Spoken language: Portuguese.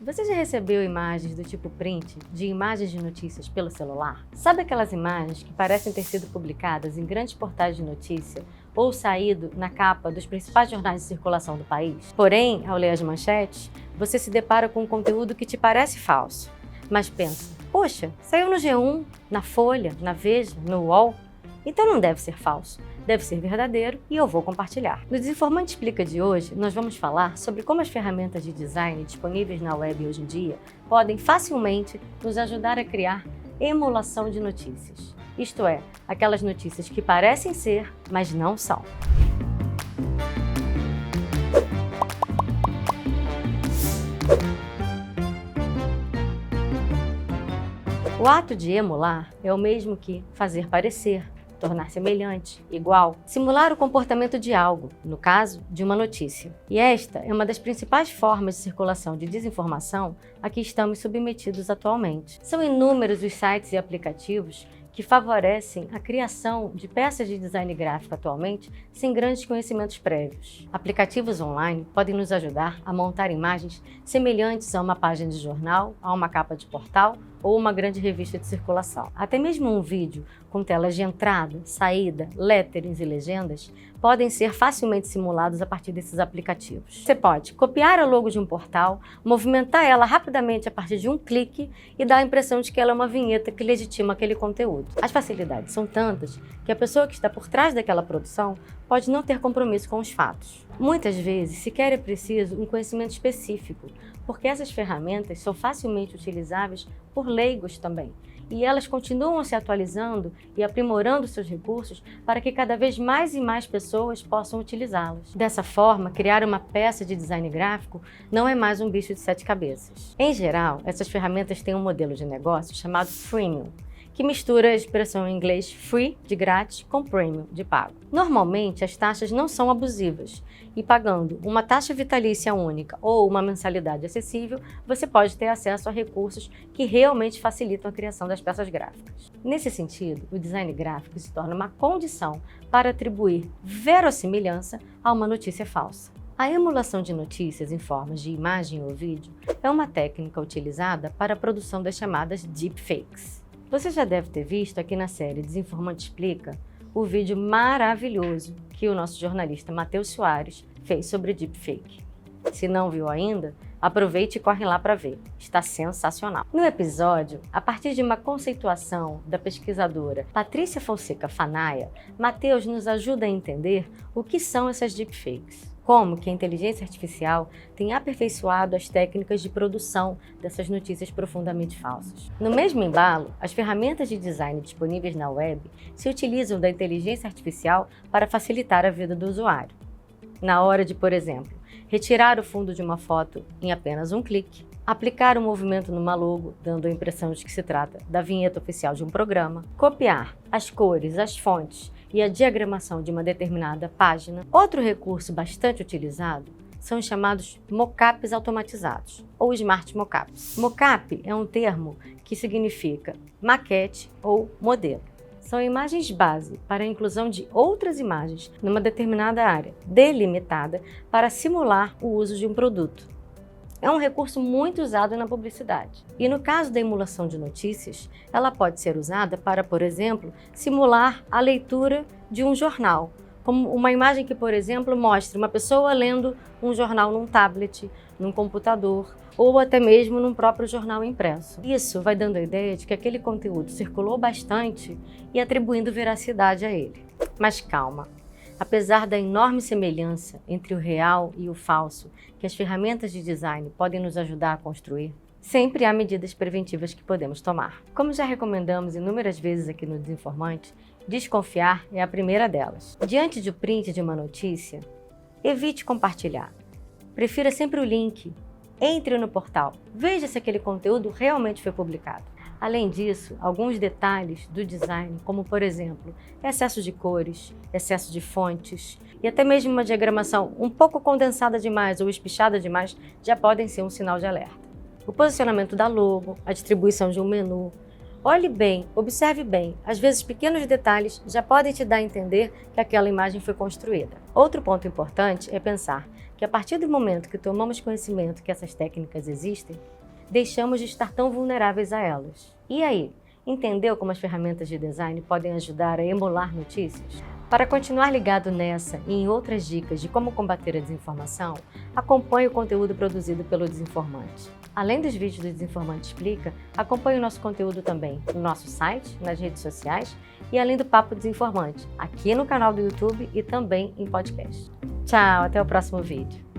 Você já recebeu imagens do tipo print de imagens de notícias pelo celular? Sabe aquelas imagens que parecem ter sido publicadas em grandes portais de notícia ou saído na capa dos principais jornais de circulação do país? Porém, ao ler as manchetes, você se depara com um conteúdo que te parece falso. Mas pensa, poxa, saiu no G1, na Folha, na Veja, no UOL? Então não deve ser falso, deve ser verdadeiro e eu vou compartilhar. No Desinformante Explica de hoje, nós vamos falar sobre como as ferramentas de design disponíveis na web hoje em dia podem facilmente nos ajudar a criar emulação de notícias. Isto é, aquelas notícias que parecem ser, mas não são. O ato de emular é o mesmo que fazer parecer, tornar semelhante, igual, simular o comportamento de algo, no caso, de uma notícia. E esta é uma das principais formas de circulação de desinformação a que estamos submetidos atualmente. São inúmeros os sites e aplicativos que favorecem a criação de peças de design gráfico atualmente sem grandes conhecimentos prévios. Aplicativos online podem nos ajudar a montar imagens semelhantes a uma página de jornal, a uma capa de portal ou uma grande revista de circulação. Até mesmo um vídeo com telas de entrada, saída, letterings e legendas podem ser facilmente simulados a partir desses aplicativos. Você pode copiar a logo de um portal, movimentar ela rapidamente a partir de um clique e dar a impressão de que ela é uma vinheta que legitima aquele conteúdo. As facilidades são tantas que a pessoa que está por trás daquela produção pode não ter compromisso com os fatos. Muitas vezes sequer é preciso um conhecimento específico, porque essas ferramentas são facilmente utilizáveis por leigos também. E elas continuam se atualizando e aprimorando seus recursos para que cada vez mais e mais pessoas possam utilizá-las. Dessa forma, criar uma peça de design gráfico não é mais um bicho de 7 cabeças. Em geral, essas ferramentas têm um modelo de negócio chamado freemium, que mistura a expressão em inglês free, de grátis, com premium, de pago. Normalmente, as taxas não são abusivas e pagando uma taxa vitalícia única ou uma mensalidade acessível, você pode ter acesso a recursos que realmente facilitam a criação das peças gráficas. Nesse sentido, o design gráfico se torna uma condição para atribuir verossimilhança a uma notícia falsa. A emulação de notícias em formas de imagem ou vídeo é uma técnica utilizada para a produção das chamadas deepfakes. Você já deve ter visto aqui na série Desinformante Explica o vídeo maravilhoso que o nosso jornalista Matheus Soares fez sobre deepfake. Se não viu ainda, aproveite e corre lá para ver. Está sensacional. No episódio, a partir de uma conceituação da pesquisadora Patrícia Fonseca Fanaia, Matheus nos ajuda a entender o que são essas deepfakes. Como que a inteligência artificial tem aperfeiçoado as técnicas de produção dessas notícias profundamente falsas. No mesmo embalo, as ferramentas de design disponíveis na web se utilizam da inteligência artificial para facilitar a vida do usuário. Na hora de, por exemplo, retirar o fundo de uma foto em apenas um clique, aplicar um movimento numa logo, dando a impressão de que se trata da vinheta oficial de um programa, copiar as cores, as fontes e a diagramação de uma determinada página. Outro recurso bastante utilizado são os chamados mockups automatizados, ou smart mockups. Mockup é um termo que significa maquete ou modelo. São imagens base para a inclusão de outras imagens numa determinada área delimitada para simular o uso de um produto. É um recurso muito usado na publicidade. E no caso da emulação de notícias, ela pode ser usada para, por exemplo, simular a leitura de um jornal, como uma imagem que, por exemplo, mostre uma pessoa lendo um jornal num tablet, num computador ou até mesmo num próprio jornal impresso. Isso vai dando a ideia de que aquele conteúdo circulou bastante e atribuindo veracidade a ele. Mas calma! Apesar da enorme semelhança entre o real e o falso que as ferramentas de design podem nos ajudar a construir, sempre há medidas preventivas que podemos tomar. Como já recomendamos inúmeras vezes aqui no Desinformante, desconfiar é a primeira delas. Diante do print de uma notícia, evite compartilhar. Prefira sempre o link. Entre no portal, veja se aquele conteúdo realmente foi publicado. Além disso, alguns detalhes do design, como por exemplo, excesso de cores, excesso de fontes e até mesmo uma diagramação um pouco condensada demais ou espichada demais, já podem ser um sinal de alerta. O posicionamento da logo, a distribuição de um menu. Olhe bem, observe bem, às vezes pequenos detalhes já podem te dar a entender que aquela imagem foi construída. Outro ponto importante é pensar que a partir do momento que tomamos conhecimento que essas técnicas existem, deixamos de estar tão vulneráveis a elas. E aí, entendeu como as ferramentas de design podem ajudar a emular notícias? Para continuar ligado nessa e em outras dicas de como combater a desinformação, acompanhe o conteúdo produzido pelo Desinformante. Além dos vídeos do Desinformante Explica, acompanhe o nosso conteúdo também no nosso site, nas redes sociais e além do Papo Desinformante, aqui no canal do YouTube e também em podcast. Tchau, até o próximo vídeo.